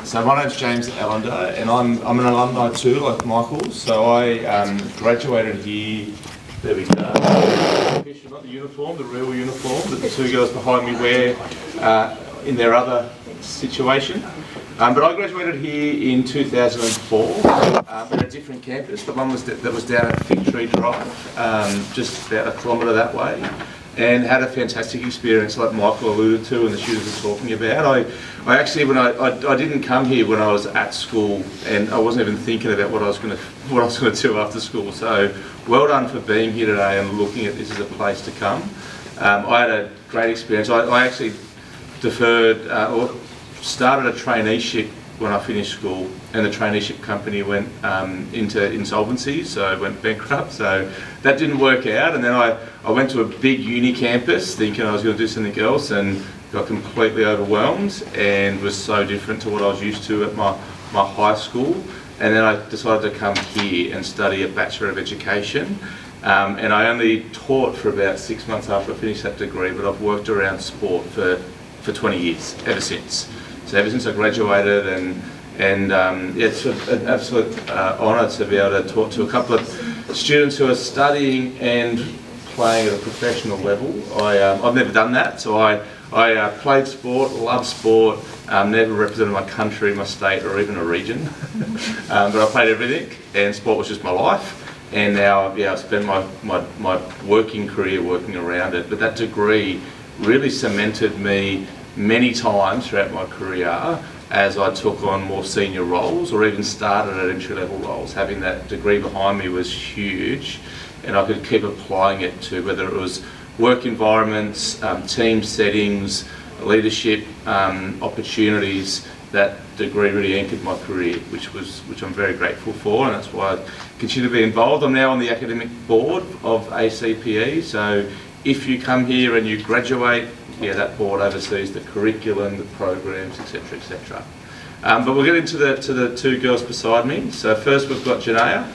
So my name's James Ellender, and I'm an alumni too, like Michael. So I graduated here. There we go. Not the uniform, the real uniform that the two girls behind me wear in their other situation. But I graduated here in 2004 at a different campus. The one that was down at Fig Tree Drive, just about a kilometre that way, and had a fantastic experience like Michael alluded to and the students were talking about. I actually, when I didn't come here when I was at school, and I wasn't even thinking about what I was going to do after school. So well done for being here today and looking at this as a place to come. I had a great experience. I actually started a traineeship when I finished school, and the traineeship company went into insolvency, so it went bankrupt, so that didn't work out. And then I went to a big uni campus thinking I was going to do something else, and got completely overwhelmed and was so different to what I was used to at my high school. And then I decided to come here and study a Bachelor of Education. And I only taught for about 6 months after I finished that degree, but I've worked around sport for 20 years, ever since. So ever since I graduated, and it's an absolute honour to be able to talk to a couple of students who are studying and playing at a professional level. I've never done that, so I played sport, loved sport, never represented my country, my state, or even a region. But I played everything, and sport was just my life. And now, I spend my working career working around it. But that degree really cemented me many times throughout my career as I took on more senior roles or even started at entry-level roles. Having that degree behind me was huge, and I could keep applying it to whether it was work environments, team settings, leadership opportunities. That degree really anchored my career, which I'm very grateful for, and that's why I continue to be involved. I'm now on the academic board of ACPE, so if you come here and you graduate, that board oversees the curriculum, the programs, etc., etc. But we'll get into the two girls beside me. So first we've got Jynaya.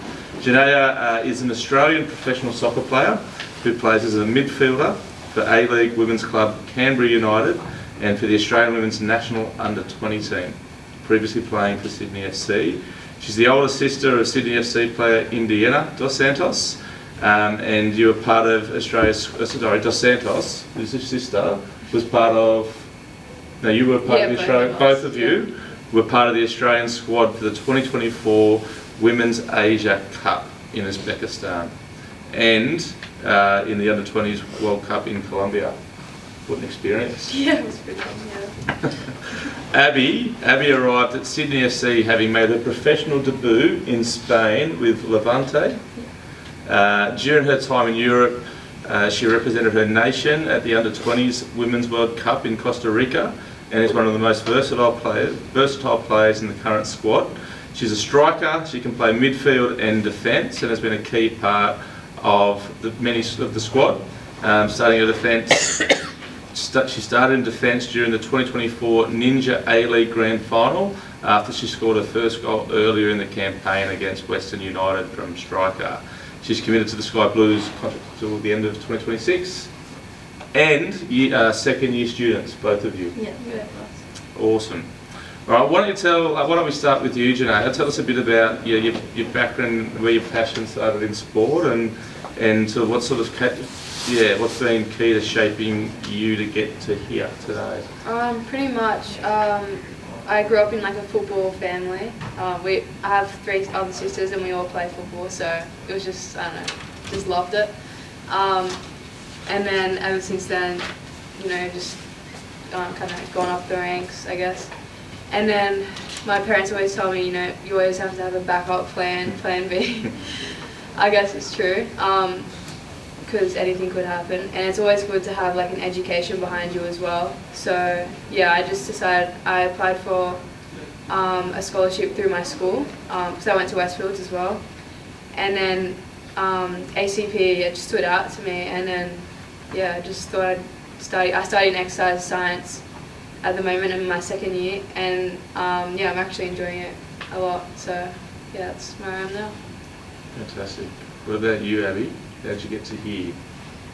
Jynaya is an Australian professional soccer player who plays as a midfielder for A-League Women's Club Canberra United and for the Australian Women's National Under-20 team, previously playing for Sydney FC. She's the older sister of Sydney FC player Jynaya dos Santos. And you were part of Australia's, Dos Santos, who's your sister, was part of, you were part of the Australian, both of you were part of the Australian squad for the 2024 Women's Asia Cup in Uzbekistan and in the Under-20s World Cup in Colombia. What an experience. Yeah, it was pretty fun, yeah. Abbey arrived at Sydney FC having made her professional debut in Spain with Levante. During her time in Europe, she represented her nation at the Under-20s Women's World Cup in Costa Rica and is one of the most versatile players in the current squad. She's a striker, she can play midfield and defence and has been a key part of the squad. Starting her defence, she started in defence during the 2024 Ninja A-League Grand Final after she scored her first goal earlier in the campaign against Western United from striker. She's committed to the Sky Blues contract until the end of 2026. And second year students, both of you. Yeah. Awesome. All right, why don't we start with you, Jynaya? Tell us a bit about your background, where your passion started in sport, and sort of what's been key to shaping you to get to here today? Pretty much. I grew up in like a football family. I have 3 other sisters and we all play football, so it was just, just loved it. And then ever since then, just kind of gone up the ranks, I guess. And then my parents always told me, you always have to have a backup plan B. I guess it's true, because anything could happen. And it's always good to have like an education behind you as well. So yeah, I just decided, I applied for a scholarship through my school, because I went to Westfields as well. And then ACPE, it just stood out to me, and then I just thought I'd study. I study in exercise science at the moment in my second year, and I'm actually enjoying it a lot. So yeah, that's where I am now. Fantastic. What about you, Abbey? How'd you get to here?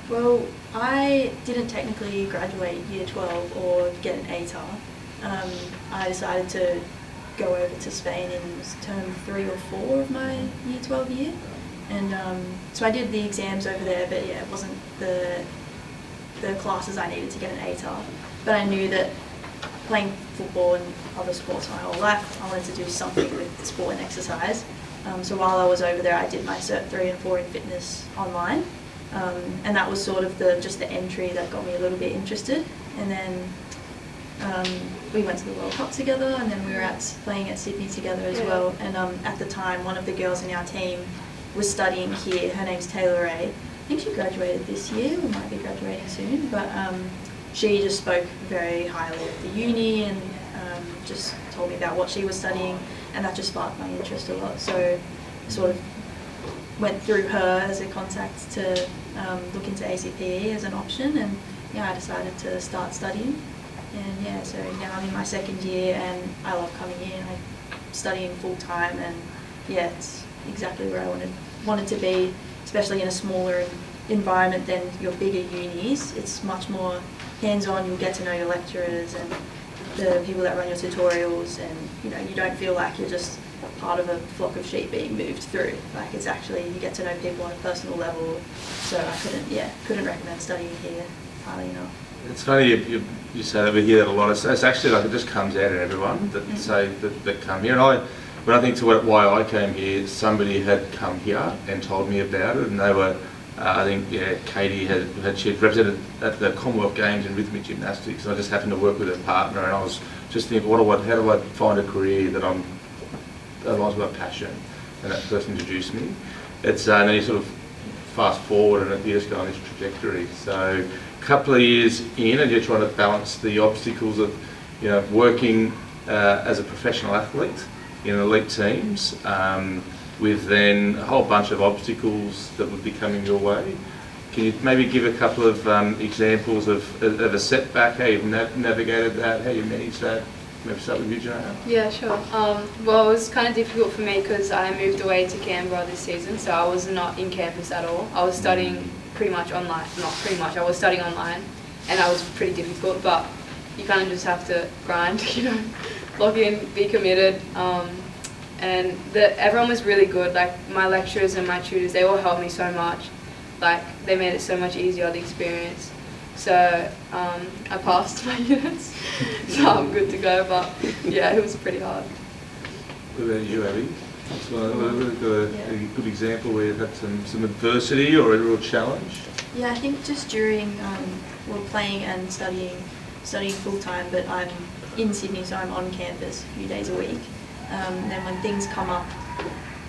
Well, I didn't technically graduate year 12 or get an ATAR. I decided to go over to Spain in term 3 or 4 of my year 12 year. And so I did the exams over there, but yeah, it wasn't the classes I needed to get an ATAR. But I knew that playing football and other sports my whole life, I wanted to do something with sport and exercise. So while I was over there, I did my Cert 3 and 4 in fitness online. And that was sort of just the entry that got me a little bit interested. And then we went to the World Cup together, and then we were playing at ACPE together as well. And at the time, one of the girls in our team was studying here. Her name's Taylor Ray. I think she graduated this year, or might be graduating soon. But she just spoke very highly of the uni and just told me about what she was studying, and that just sparked my interest a lot. So I sort of went through her as a contact to look into ACPE as an option, and yeah, I decided to start studying. And yeah, so now I'm in my 2nd year and I love coming in. I'm studying full time, and yeah, it's exactly where I wanted to be, especially in a smaller environment than your bigger unis. It's much more hands-on. You'll get to know your lecturers and the people that run your tutorials, and you don't feel like you're just part of a flock of sheep being moved through. Like, it's actually, you get to know people on a personal level. So I couldn't recommend studying here highly enough. It's funny you say that, we hear that a lot. It's actually like it just comes out in everyone that say that come here. And when I think to why I came here, somebody had come here and told me about it, and they were, I think, Katie she represented at the Commonwealth Games in rhythmic gymnastics, and I just happened to work with her partner, and I was just thinking, how do I find a career that aligns with my passion? And that person introduced me. And then you sort of fast forward and you just go on this trajectory. So a couple of years in, and you're trying to balance the obstacles of working as a professional athlete in elite teams, with then a whole bunch of obstacles that would be coming your way. Can you maybe give a couple of examples of a setback, how you've navigated that, how you managed that? Maybe start with you, Jynaya. Yeah, sure. Well, it was kind of difficult for me because I moved away to Canberra this season, so I was not in campus at all. I was studying pretty much online, not pretty much, I was studying online, and that was pretty difficult, but you kind of just have to grind, log in, be committed. And everyone was really good. Like, my lecturers and my tutors, they all helped me so much. Like, they made it so much easier, the experience. So I passed my units, so I'm good to go. But yeah, it was pretty hard. What about you, Abbey? A good example where you've had some adversity or a real challenge? Yeah, I think just during playing and studying full time, but I'm in Sydney, so I'm on campus a few days a week. Then when things come up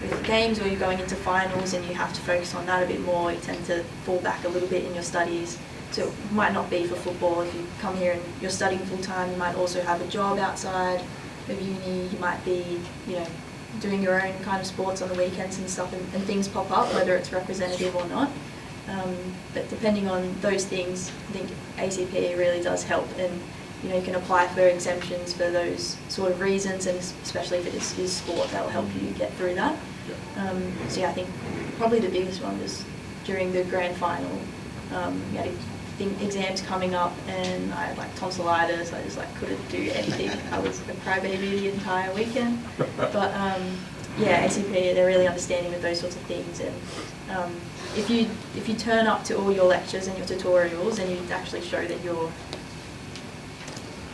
with games, or you're going into finals and you have to focus on that a bit more, you tend to fall back a little bit in your studies. So it might not be for football. If you come here and you're studying full time, you might also have a job outside of uni. You might be, doing your own kind of sports on the weekends and stuff, and things pop up, whether it's representative or not. But depending on those things, I think ACPE really does help, and you can apply for exemptions for those sort of reasons, and especially if it is sport, that will help you get through that. So yeah, I think probably the biggest one was during the grand final. We had exams coming up, and I had tonsillitis. I just couldn't do anything. I was a crybaby the entire weekend. But yeah, ACPE, they're really understanding of those sorts of things, and if you turn up to all your lectures and your tutorials and you actually show that you're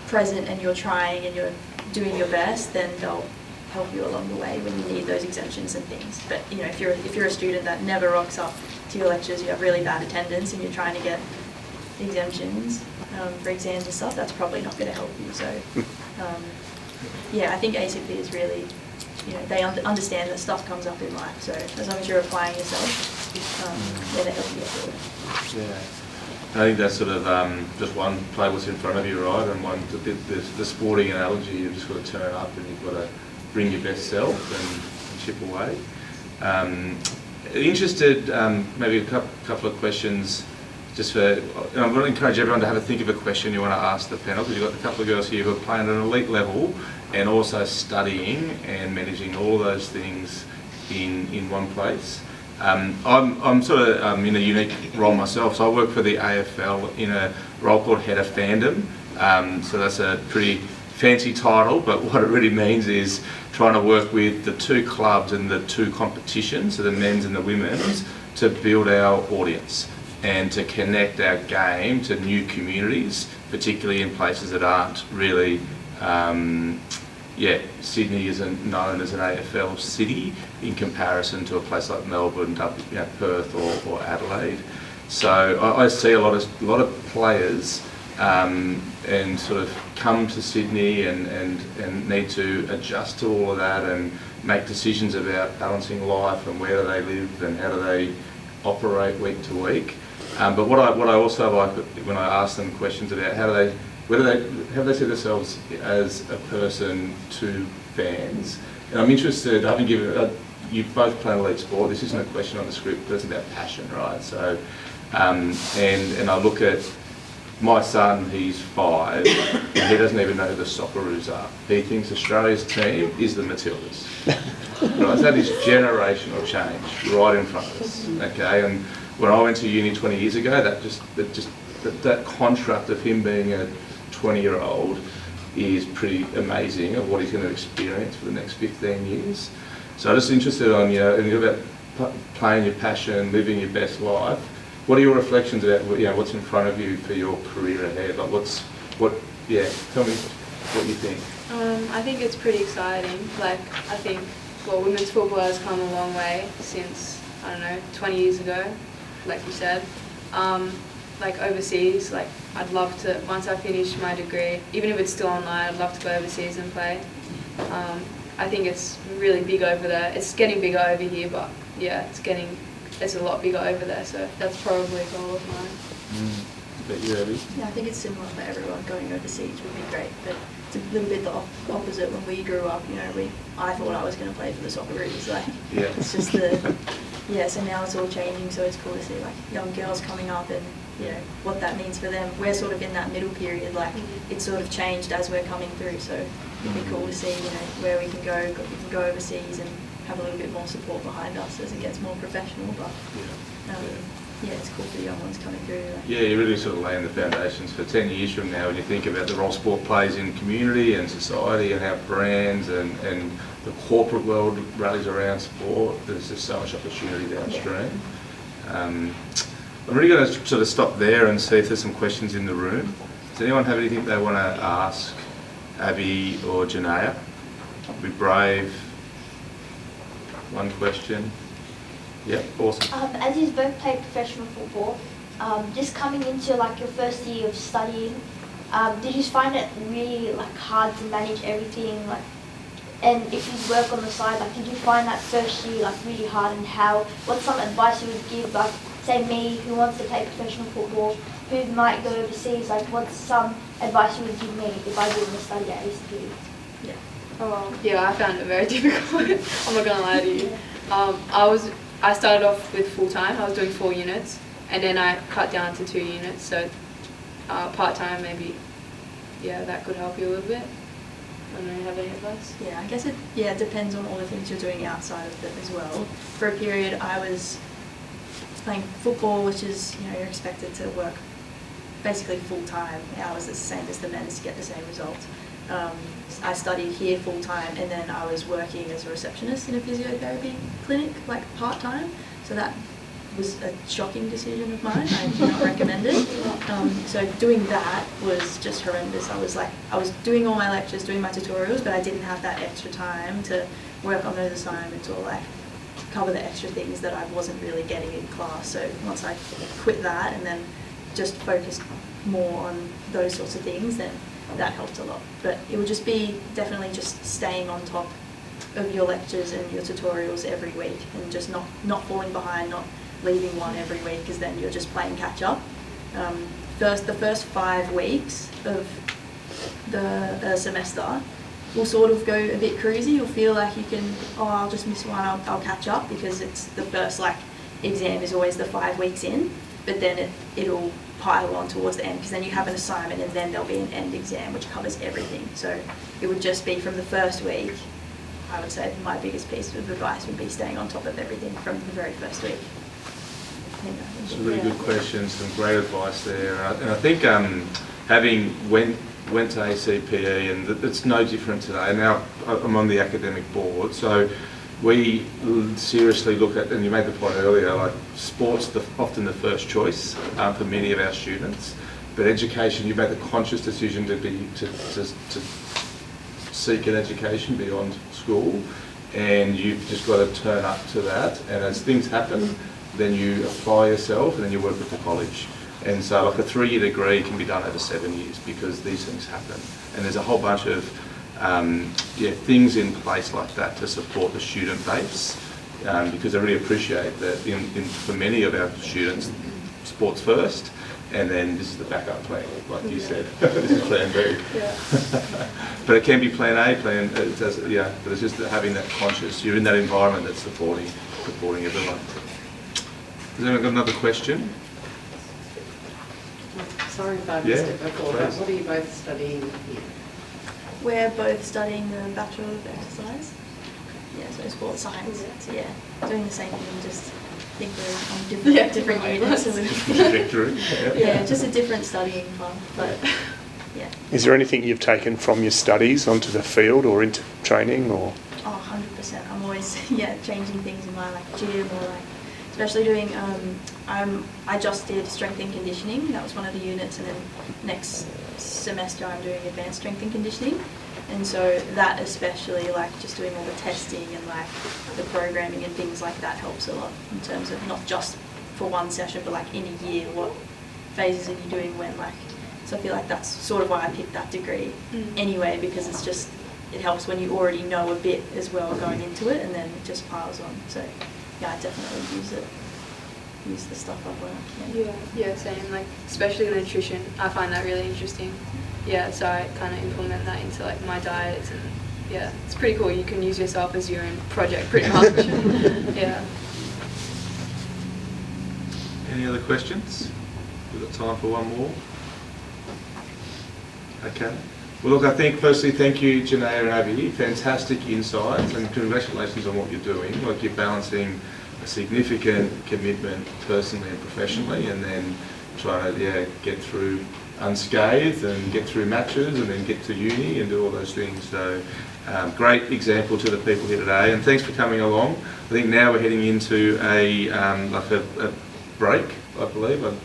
present and you're trying and you're doing your best, then they'll help you along the way when you need those exemptions and things. But if you're a student that never rocks up to your lectures, you have really bad attendance, and you're trying to get exemptions for exams and stuff, that's probably not going to help you. So yeah, I think ACPE is really, they understand that stuff comes up in life, so as long as you're applying yourself, they help you get through it. Yeah. I think that's sort of just one, play what's in front of you, right? And one, the sporting analogy, you've just got to turn up and you've got to bring your best self and chip away. Interested, maybe a couple of questions just for, and I'm going to encourage everyone to have a think of a question you want to ask the panel, because you've got a couple of girls here who are playing at an elite level and also studying and managing all those things in one place. I'm sort of in a unique role myself, so I work for the AFL in a role called Head of Fandom. So that's a pretty fancy title, but what it really means is trying to work with the 2 clubs and the 2 competitions, so the men's and the women's, to build our audience and to connect our game to new communities, particularly in places that aren't really, Sydney isn't known as an AFL city in comparison to a place like Melbourne, Perth or Adelaide. So I see a lot of players and sort of come to Sydney and need to adjust to all of that and make decisions about balancing life and where do they live and how do they operate week to week. But what I also like when I ask them questions about how do they see themselves as a person to fans, and I'm interested. I haven't given you both play an elite sport. This isn't a question on the script, but it's about passion, right? So, and I look at my son, he's 5, and he doesn't even know who the Socceroos are. He thinks Australia's team is the Matildas. Right? So that is generational change right in front of us. Okay, and when I went to uni 20 years ago, that construct of him being a 20-year-old is pretty amazing of what he's going to experience for the next 15 years. So I'm just interested on, about playing your passion, living your best life. What are your reflections about, what's in front of you for your career ahead? Like tell me what you think. I think it's pretty exciting. Like, I think, women's football has come a long way since, 20 years ago, like you said. Like overseas, like I'd love to, once I finish my degree, even if it's still online, I'd love to go overseas and play. I think it's really big over there. It's getting bigger over here, but yeah, it's a lot bigger over there, so that's probably a goal of mine. But you, Abbey? Yeah, I think it's similar for everyone. Going overseas would be great, but it's a little bit the opposite. When we grew up, I thought I was going to play for the Socceroos. Like, it's just so now it's all changing. So it's cool to see like young girls coming up and what that means for them. We're sort of in that middle period. Like it's sort of changed as we're coming through. So it'd be cool to see where we can go. We can go overseas and have a little bit more support behind us as it gets more professional. But it's cool for the young ones coming through. Yeah, you're really sort of laying the foundations for 10 years from now when you think about the role sport plays in community and society and how brands and the corporate world rallies around sport. There's just so much opportunity downstream. I'm really going to sort of stop there and see if there's some questions in the room. Does anyone have anything they want to ask Abbey or Jynaya? Be brave. One question. Yeah, awesome. As you both played professional football, just coming into like your first year of studying, did you find it really hard to manage everything? And if you work on the side, did you find that first year really hard? And what's some advice you would give, say me who wants to play professional football, who might go overseas? What's some advice you would give me if I didn't study at ACPE? I found it very difficult. I'm not gonna lie to you. I started off with full-time. I was doing 4 units, and then I cut down to 2 units. So part-time maybe, that could help you a little bit. I don't know, have any advice? Yeah, I guess it depends on all the things you're doing outside of it as well. For a period, I was playing football, which is you're expected to work basically full-time hours, the same as the men's to get the same result. I studied here full-time, and then I was working as a receptionist in a physiotherapy clinic, part-time. So that was a shocking decision of mine. I do not recommend it. So doing that was just horrendous. I was doing all my lectures, doing my tutorials, but I didn't have that extra time to work on those assignments or cover the extra things that I wasn't really getting in class. So once I quit that and then just focused more on those sorts of things, then that helped a lot. But it would just be definitely just staying on top of your lectures and your tutorials every week, and just not falling behind, not leaving one every week, because then you're just playing catch up. The first 5 weeks of the semester will sort of go a bit cruisy. You'll feel like you can, I'll just miss one, I'll catch up, because it's the first exam is always the 5 weeks in, but then it'll pile on towards the end, because then you have an assignment and then there'll be an end exam which covers everything. So it would just be from the first week. I would say my biggest piece of advice would be staying on top of everything from the very first week. Some really good questions, some great advice there, and I think having went went to ACPE, and it's no different today. Now I'm on the academic board, so we seriously look at, and you made the point earlier, like sport's often the first choice for many of our students, but education, you made the conscious decision to seek an education beyond school, and you've just got to turn up to that, and as things happen, then you apply yourself and then you work with the college. And so like a 3-year degree can be done over 7 years because these things happen. And there's a whole bunch of things in place like that to support the student base, because I really appreciate that for many of our students, sport's first, and then this is the backup plan, like you said. This is plan B. Yeah. But it can be plan A, but it's just having that conscious, you're in that environment that's supporting everyone. Has anyone got another question? Sorry if I missed it before, but what are you both studying here? We're both studying the Bachelor of Exercise. Yeah, so sports science. So yeah, doing the same thing, just think we're on different units. Trajectory. Yeah, just a different studying path, but yeah. Is there anything you've taken from your studies onto the field or into training, or? Oh, 100%. I'm always changing things in my gym, or especially doing. I just did strength and conditioning. That was one of the units, and then next semester I'm doing advanced strength and conditioning. And so that especially, just doing all the testing and the programming and things like that helps a lot in terms of not just for one session, but in a year, what phases are you doing when, so I feel like that's sort of why I picked that degree anyway, because it helps when you already know a bit as well going into it, and then it just piles on. So yeah, I definitely use the stuff I've learned. Yeah, same. Especially the nutrition, I find that really interesting. Yeah, so I kind of implement that into my diets, and yeah, it's pretty cool. You can use yourself as your own project pretty much. Yeah. Any other questions? We've got time for one more. Okay. Well, look, I think firstly, thank you, Jynaya and Abbey. Fantastic insights, and congratulations on what you're doing. You're balancing a significant commitment personally and professionally, and then trying to get through unscathed and get through matches and then get to uni and do all those things. So great example to the people here today, and thanks for coming along. I think now we're heading into a break, I believe. I'm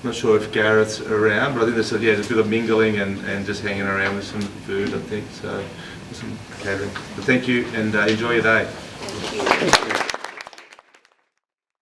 not sure if Gareth's around, but I think there's a bit of mingling and just hanging around with some food, I think, so some catering. But thank you, and enjoy your day. Thank you.